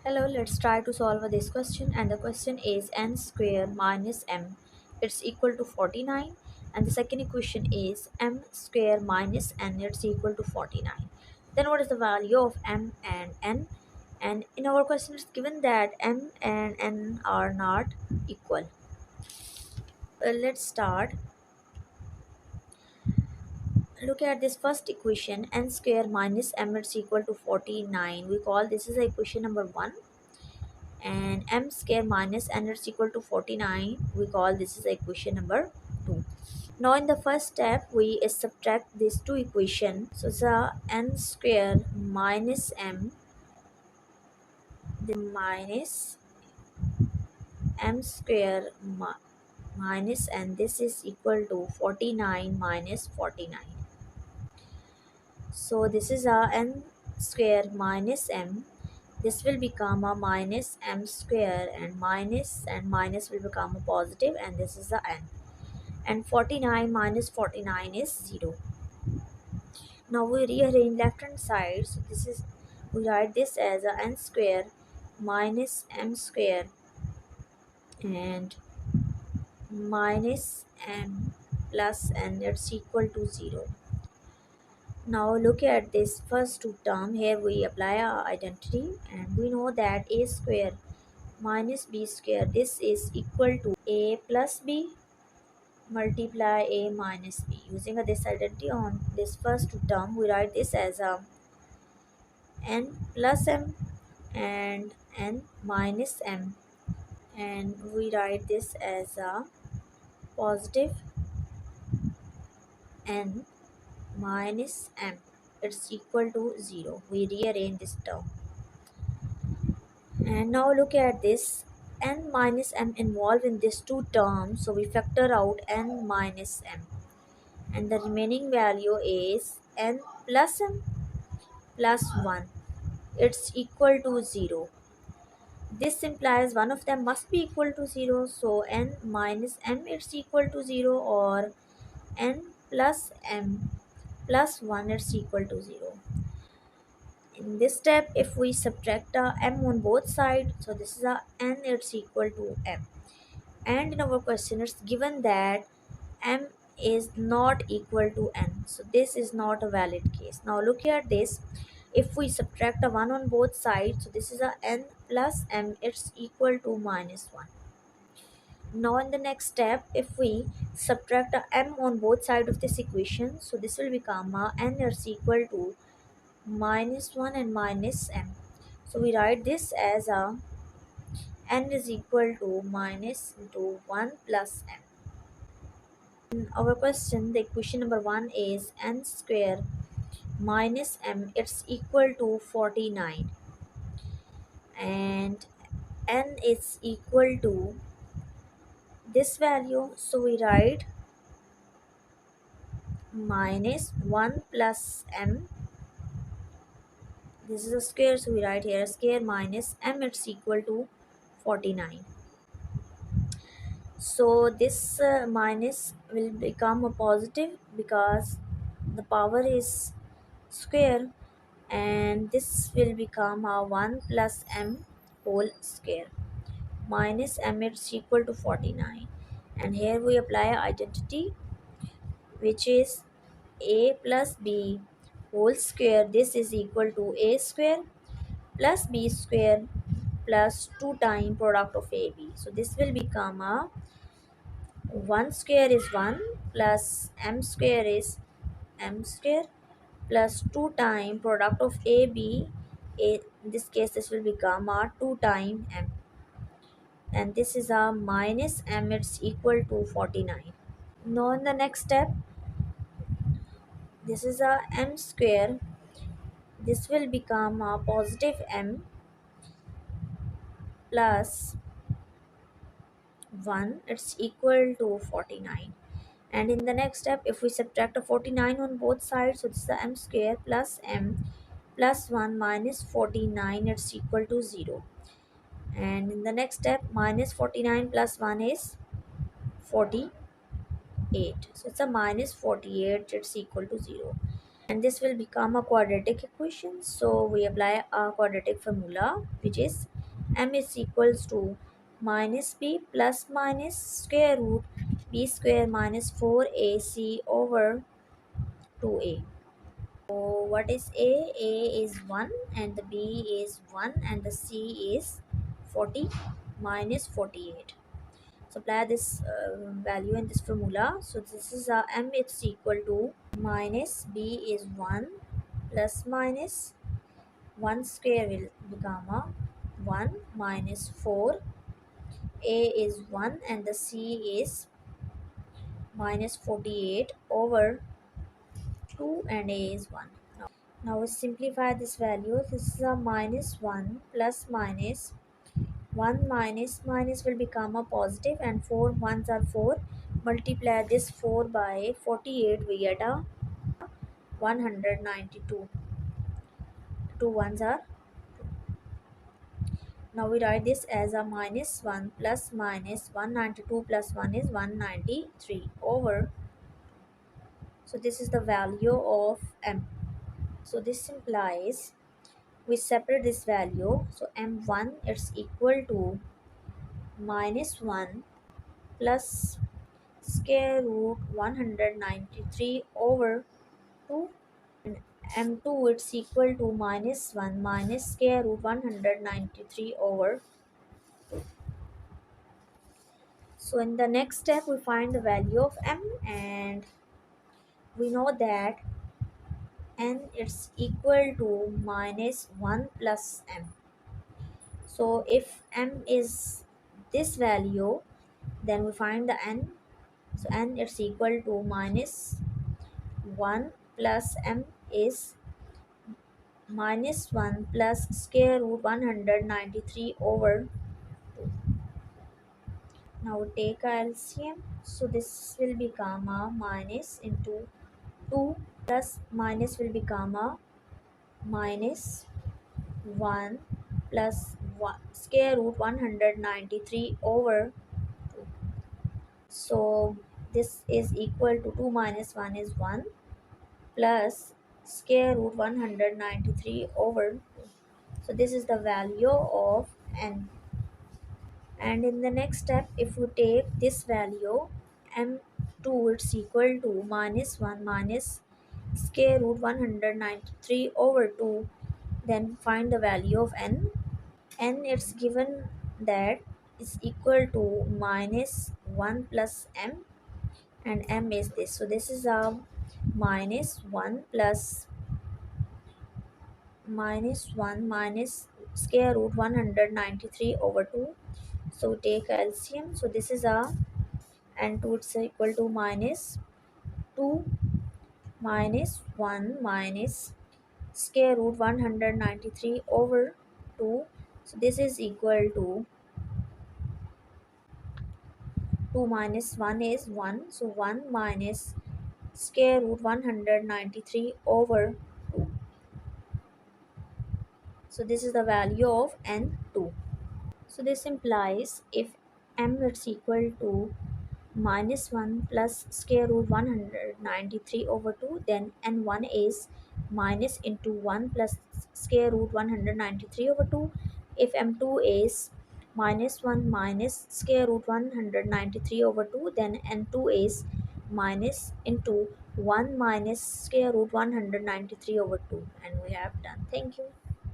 Hello, let's try to solve this question, and the question is n square minus m, it's equal to 49, and the second equation is m square minus n, it's equal to 49. Then what is the value of m and n? And in our question it's given that m and n are not equal. Let's start. Look at this first equation, n square minus m, it's equal to 49. We call this is equation number 1, and m square minus n is equal to 49, we call this is equation number 2. Now in the first step we subtract these two equations, so the n square minus m, the minus m square minus n, this is equal to 49 minus 49. So this is a n square minus m, this will become a minus m square, and minus will become a positive, and this is the n. And 49 minus 49 is 0. Now we rearrange left hand side, so this is, we write this as a n square minus m square and minus m plus n, it's equal to 0. Now look at this first two term. Here we apply our identity, and we know that a square minus b square, this is equal to a plus b multiply a minus b. Using this identity on this first term, we write this as a n plus m and n minus m, and we write this as a positive n minus m, it's equal to 0. We rearrange this term, and now look at this n minus m involved in these two terms, so we factor out n minus m, and the remaining value is n plus m plus 1, it's equal to 0. This implies one of them must be equal to 0, so n minus m it's equal to 0, or n plus m plus 1 it's equal to 0. In this step, if we subtract m on both sides, so this is a n, it's equal to m. And in our question it's given that m is not equal to n, so this is not a valid case. Now look at this, if we subtract a 1 on both sides, so this is a n plus m, it's equal to minus 1. Now in the next step, if we subtract a m on both sides of this equation, so this will become a n is equal to minus 1 and minus m. So we write this as a n is equal to minus into 1 plus m. In our question, the equation number 1 is n square minus m, it's equal to 49, and n is equal to this value, so we write minus 1 plus m, this is a square, so we write here a square minus m, it's equal to 49. So this minus will become a positive because the power is square, and this will become a 1 plus m whole square minus m, it's equal to 49. And here we apply identity, which is a plus b whole square, this is equal to a square plus b square plus 2 times product of ab. So this will become a 1 square is 1 plus m square is m square plus 2 times product of AB. In this case this will become a 2 times m, and this is a minus m, it's equal to 49. Now in the next step, this is a m square, this will become a positive m plus 1, it's equal to 49. And in the next step, if we subtract a 49 on both sides, so this is the m square plus m plus 1 minus 49, it's equal to 0. And in the next step, minus 49 plus 1 is 48, so it's a minus 48, it's equal to 0. And this will become a quadratic equation, so we apply a quadratic formula, which is m is equals to minus b plus minus square root b square minus 4ac over 2a. So what is a? A is 1 and the b is 1 and the c is 40 minus 48. So apply this value in this formula. So this is m is equal to minus b is 1 plus minus 1 square will become a 1 minus 4. A is 1 and the c is minus 48 over 2 and a is 1. Now we simplify this value. This is a minus 1 plus minus 1 minus minus will become a positive and 4 ones are 4. Multiply this 4 by 48, we get a 192. 2 ones are. Now we write this as a minus 1 plus minus 192 plus 1 is 193 over. So this is the value of m. So this implies we separate this value. So m1 is equal to minus 1 plus square root 193 over 2, and m2 it's equal to minus 1 minus square root 193 over. So in the next step we find the value of m, and we know that n is equal to minus 1 plus m. So if m is this value, then we find the n. So n is equal to minus 1 plus m is minus 1 plus square root 193 over 2. Now take a LCM. So this will become a minus into 2 plus minus will become a minus 1 plus 1 square root 193 over 2. So this is equal to 2 minus 1 is 1 plus square root 193 over 2. So this is the value of n. And in the next step, if we take this value m2 it's equal to minus 1 minus square root 193 over 2, then find the value of n. N it's given that is equal to minus 1 plus m, and m is this. So this is a minus 1 plus minus 1 minus square root 193 over 2. So take LCM. So this is a, and 2 it's equal to minus 2 minus 1 minus square root 193 over 2. So this is equal to 2 minus 1 is 1. So 1 minus square root 193 over 2. So this is the value of n2. So this implies if m is equal to minus 1 plus square root 193 over 2, then n1 is minus into 1 plus square root 193 over 2. If m2 is minus 1 minus square root 193 over 2, then n2 is minus into 1 minus square root 193 over 2, and we have done. Thank you.